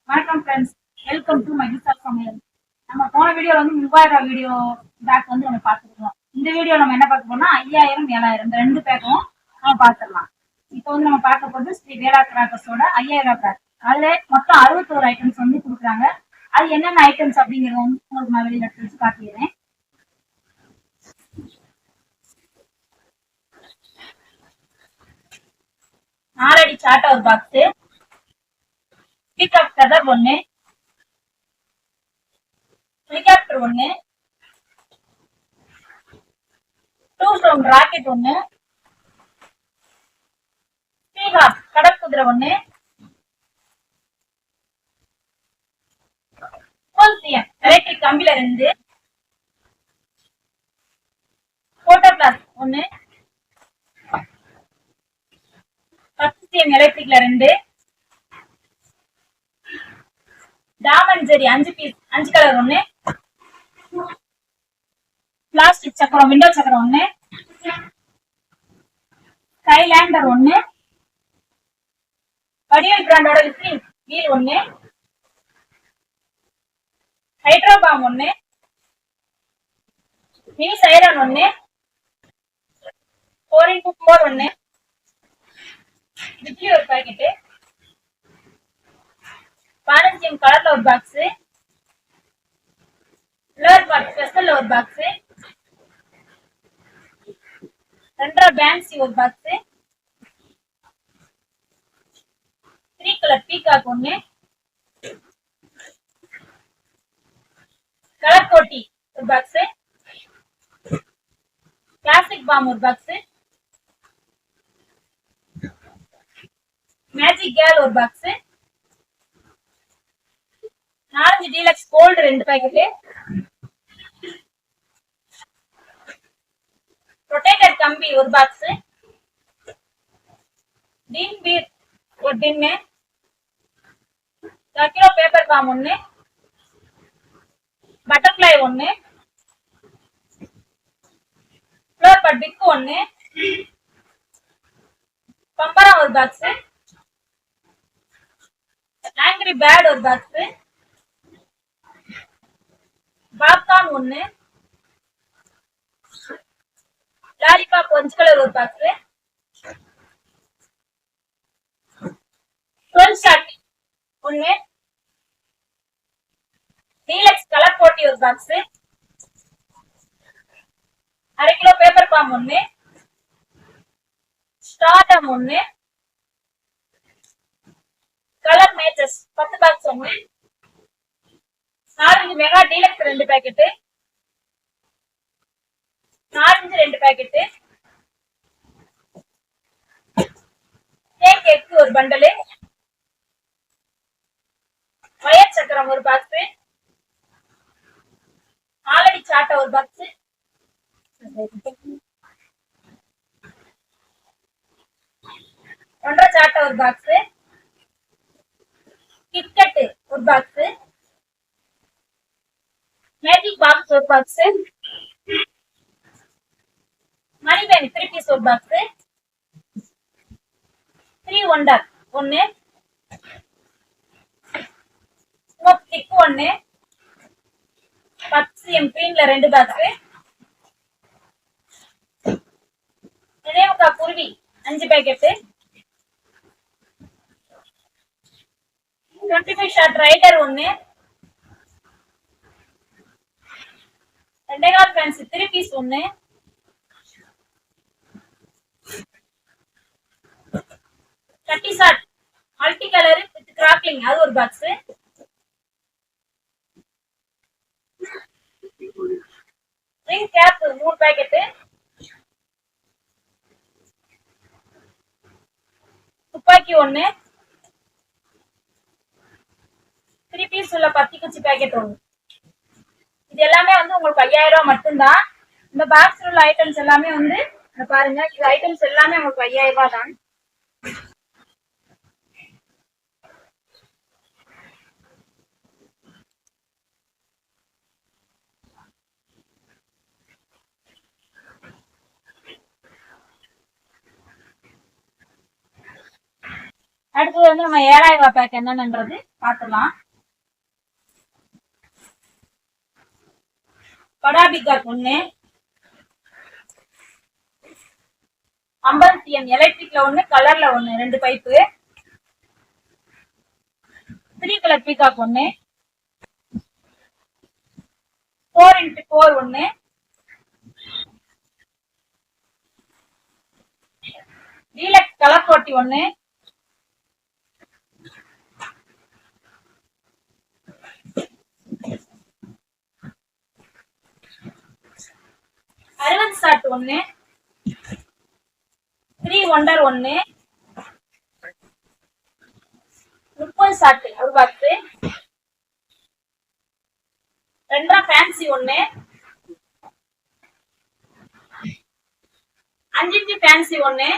வணக்கம் friends, welcome to மகிஷா சமையல். நம்ம போன வீடியோல வந்து 3000 வீடியோ பேக் வந்து நம்ம பார்த்துருக்கோம். இந்த வீடியோ நம்ம என்ன பார்க்க போறோம்னா 5000 7000 இந்த ரெண்டு பேக்கும் நம்ம பார்த்துடலாம். இப்போ வந்து நம்ம பார்க்க போறது ஸ்ரீ வேலா கிராக்கர்ஸோட 5000 பேக். அதுல மொத்தம் 61 ஐட்டம்ஸ் வந்து கொடுக்குறாங்க. அது என்னென்ன ஐட்டம்ஸ் அப்படிங்கறத வந்து உங்களுக்கு நான் வெளியில எடுத்து வச்சு காட்டிடுறேன். ஆறடி சாட்டா ஒரு பாக்ஸ், பீகாக் ஃபெதர் ஒன்னு, ஹெலிகாப்டர் ஒன்னு, 2 ஸ்டோன் ராக்கெட் ஒன்னு, ஸ்ரீஹாப் கடற்குதிரை ஒன்னு, எலக்ட்ரிக் கம்பில 2, போட்டோ கிளாஸ் ஒன்னு, 10 cm எலக்ட்ரிக்ல 2, டாமன் ஜெரி 5 பீஸ் 5 கலர் ஒன்னு, பிளாஸ்டிக் சக்கரம் விண்டோ சக்கரம் ஒன்னு, ஸ்கைலேண்டர் ஒன்னு, வடிவேல் பிராண்டோட லிஸ்டிங் வீல் ஒன்னு, ஹைட்ரோபாம் ஒன்னு, மினி சைரன் ஒன்னு, 4x4 ஒன்னு, இட்லி ஒரு பாக்கெட், 15 கலர்ல ஒரு பாக்ஸ், லோர் பாக்ஸ் ஸ்பெஷல்ல ஒரு பாக்ஸ், 2 பேன்சி ஒரு பாக்ஸ், 3 கலர் பீகாக் ஒன்னு, கலர் கோட்டி ஒரு பாக்ஸ், கிளாசிக் பாம் ஒரு பாக்ஸ், மேஜிக் கேல் ஒரு box, 4 deluxe gold 2 packet, rotator கம்பி ஒரு பாக்ஸ், டீன் பீர் ஒரு டின்னு, 1 கிலோ பேப்பர் பாம் ஒன்னு, பட்டர்ஃப்ளை ஒன்னு, ஃப்ளோர் பட் பிக் ஒன்னு, பம்பரம் ஒரு பாக்ஸ், ஆங்கிரி பேட் ஒரு பாக்ஸ், பாப்கார்ன் ஒன்னு, லாலிபாப் 5 கலர் ஒரு பாக்ஸ், 12 ஷாட் ஒன்னு, டீலக்ஸ் கலர் போட்டி ஒரு பாக்ஸ், 1/2 கிலோ பேப்பர் பாம் ஒன்னு, ஸ்டார்டம் ஒன்னு, கலர் மேட்சஸ் 10 பாக்ஸ் ஒன்னு, 4 mega deluxe 2 packet, 4 2 packet, cake egg ஒரு பண்டலு, வயர் சக்கரம் ஒரு பாக்ஸ், ஆலடி சாட்டை ஒரு பாக்ஸ், ஒன்றரை சாட்டை ஒரு பாக்ஸ், கிட்கட் ஒரு பாக்ஸ், மேஜிக் பாக்ஸ் ஒரு பாக்ஸ், மணி பேங்க் 3 பீஸ் ஒரு பாக்ஸ், 3 ஒண்டர் ஒன்னு, ஸ்மோக் ஸ்டிக் ஒன்னு, 10 cm கிரீன்ல 2 பாக்ஸ், நினைவுக்கா குருவி 5 பாக்கெட், 25 ஷாட் ரைடர் ஒன்னு, 2.5 ஃபேன்சி 3 பீஸ் ஒன்னு, 30 shot multi colour with crackling அது ஒரு பாக்ஸ், ரிங் கேப் 3 பாக்கெட், துப்பாக்கி ஒன்னு, 3 பீஸ் உள்ள பத்தி குச்சி பாக்கெட் ஒன்னு. இது எல்லாமே வந்து உங்களுக்கு 5000 ரூபாய் மட்டும்தான். இந்த பாக்ஸ் உள்ள ஐட்டம்ஸ் எல்லாமே வந்து பாருங்க, இந்த ஐட்டம்ஸ் எல்லாமே உங்களுக்கு 5000 ரூபாய் தான். அடுத்தது வந்து நம்ம 7000 ரூபாய் பேக் என்னன்றது பாத்துடலாம். படாபிகாக் 1, 50 cm எலக்ட்ரிக்ல 1, கலர்ல 1, 2 pipe. 3 colour peacock 1, 4x4 1, deluxe colour 41, 60 shot 1, 3 wonder 1, 30 shot ஒரு box. 2 fancy 1, 5 fancy 1,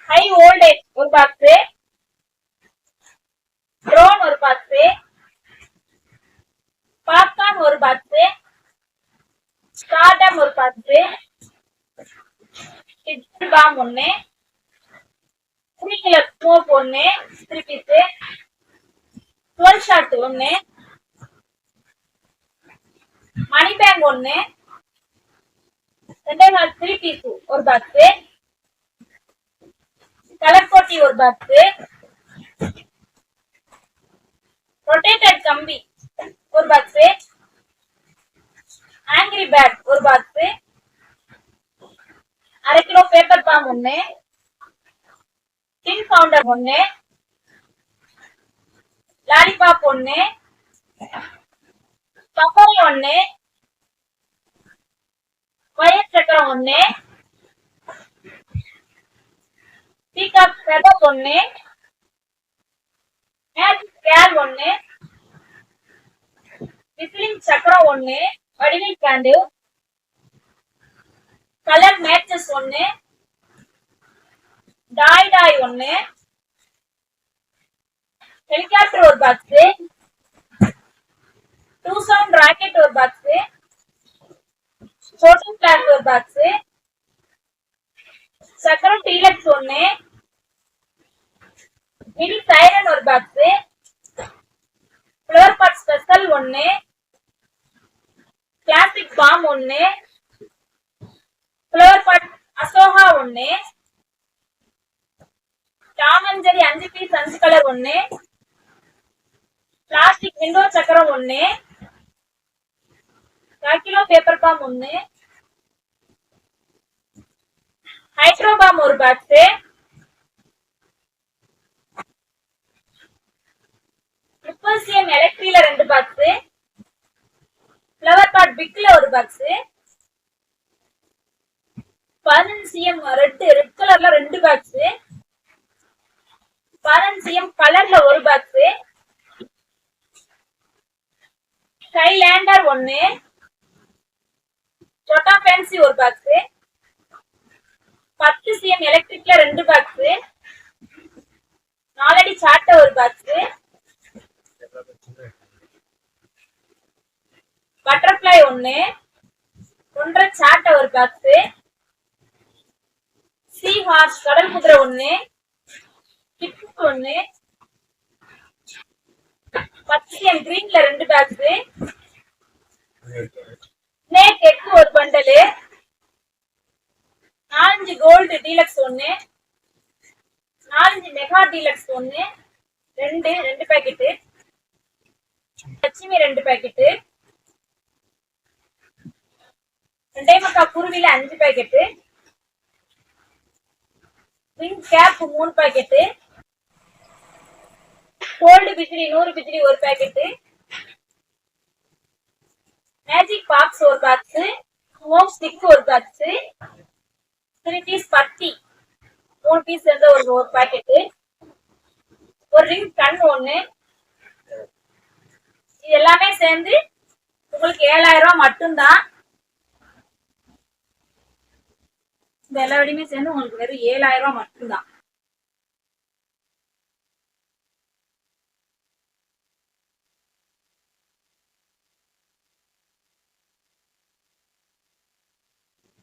high voltage ஒரு பாக்ஸ், ட்ரோன் ஒரு பாக்ஸ், பாப்கார்ன் ஒரு பாக்ஸ், ஸ்டார்டம் ஒரு box, kitten bomb 1, 3 colour smoke 1, 3 piece, 12 shot 1, money pack 1, 3 piece ஒரு box, colour கோட்டி ஒரு box, rotated கம்பி ஒரு பாக்ஸ், ஆங்கிரி பேக் ஒரு box, 1/2 kilo paper bomb 1, tin powder 1, lollipop 1, பப்பரி 1, வயர் சக்கரம் 1, பீகாக் ஃபெதர் 1, மேஜிக் கேர் 1, விசிலிங் சக்கரம் 1, வடிவில் கேண்டு, கலர் மேட்சஸ் 1, டாய் 1, ஹெலிகாப்டர் ஒரு பாக்ஸ், 2 சவுண்ட் ராக்கெட் ஒரு பாக்ஸ், ஷூட்டிங் கிளாஸ் ஒரு பாக்ஸ், சக்கரம் டீலக்ஸ் 1, மினி சைரன் ஒரு box, flower pot special 1, classic bomb 1, flower pot Ashoka 1, டாமஞ்சரி 5 பீஸ் 5 கலர் 1, பிளாஸ்டிக் விண்டோ சக்கரம் 1, 1 kilo paper bomb 1, hydro bomb ஒரு பாக்ஸ், 30 cm எலக்ட்ரில 2 பாக்ஸ், ஃப்ளவர் பாட் பிக்ல ஒரு பாக்ஸ், 15 cm ரெட் கலர்ல 2 பாக்ஸ், 15 cm கலர்ல ஒரு பாக்ஸ், ஸ்கைலேண்டர் 1, சோட்டா ஃபேன்சி ஒரு பாக்ஸ், 10 cm எலக்ட்ரிக்ல 2 பாக்ஸ், 4 அடி சாட்டை ஒரு பாக்ஸ், பட்டர்ஃப்ளை 1, 1.5 சாட்டை ஒரு பாக்ஸ், சீ ஹார்ஸ் கடல் குதிரை 1, கிப்பு 1, 10 cm கிரீன்ல 2 பாக்ஸ், ஸ்னேக் எக் ஒரு bundle, 4 gold deluxe 1, 4 mega deluxe 1, 2 packet, Lakshmi 2 packet, 2 குருவில 5 packet, wing cap 3 packet, gold பிஜிலி 100 பிஜிலி ஒரு பாக்கெட், மேஜிக் பாக்ஸ் ஒரு பாக்ஸ், ஸ்மோக் ஸ்டிக் ஒரு பாக்ஸ், 3 பீஸ் பத்தி 3 பீஸ் சேர்ந்த ஒரு பாக்கெட், ஒரு ரிங் கண் 1, இது எல்லாமே சேர்ந்து உங்களுக்கு 7000 ரூபாய் மட்டும்தான். இந்த எல்லா வெடியுமே சேர்ந்து உங்களுக்கு வெறும் 7000 ரூபாய் மட்டும்தான்.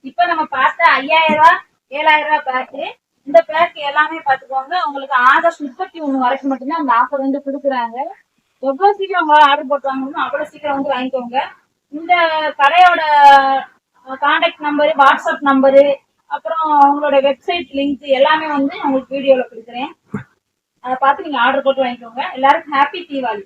இப்ப நம்ம பார்த்த 5000 ரூபாய் 7000 ரூபாய் பேக்கு இந்த பேக் எல்லாமே பாத்துக்கோங்க. உங்களுக்கு ஆகஸ்ட் 31 வரைக்கும் மட்டும்தான் அந்த ஆஃபர் வந்து கொடுக்குறாங்க. எவ்வளவு சீக்கிரம் உங்களால ஆர்டர் போட்டு வாங்கணுமோ அவ்வளவு சீக்கிரம் வந்து வாங்கிக்கோங்க. இந்த கடையோட கான்டாக்ட் நம்பரு, வாட்ஸ்அப் நம்பரு, அப்புறம் உங்களோட வெப்சைட் லிங்க் எல்லாமே வந்து உங்களுக்கு வீடியோல கொடுக்குறேன். அதை பார்த்து நீங்க ஆர்டர் போட்டு வாங்கிக்கோங்க. எல்லாருக்கும் ஹாப்பி தீபாவளி.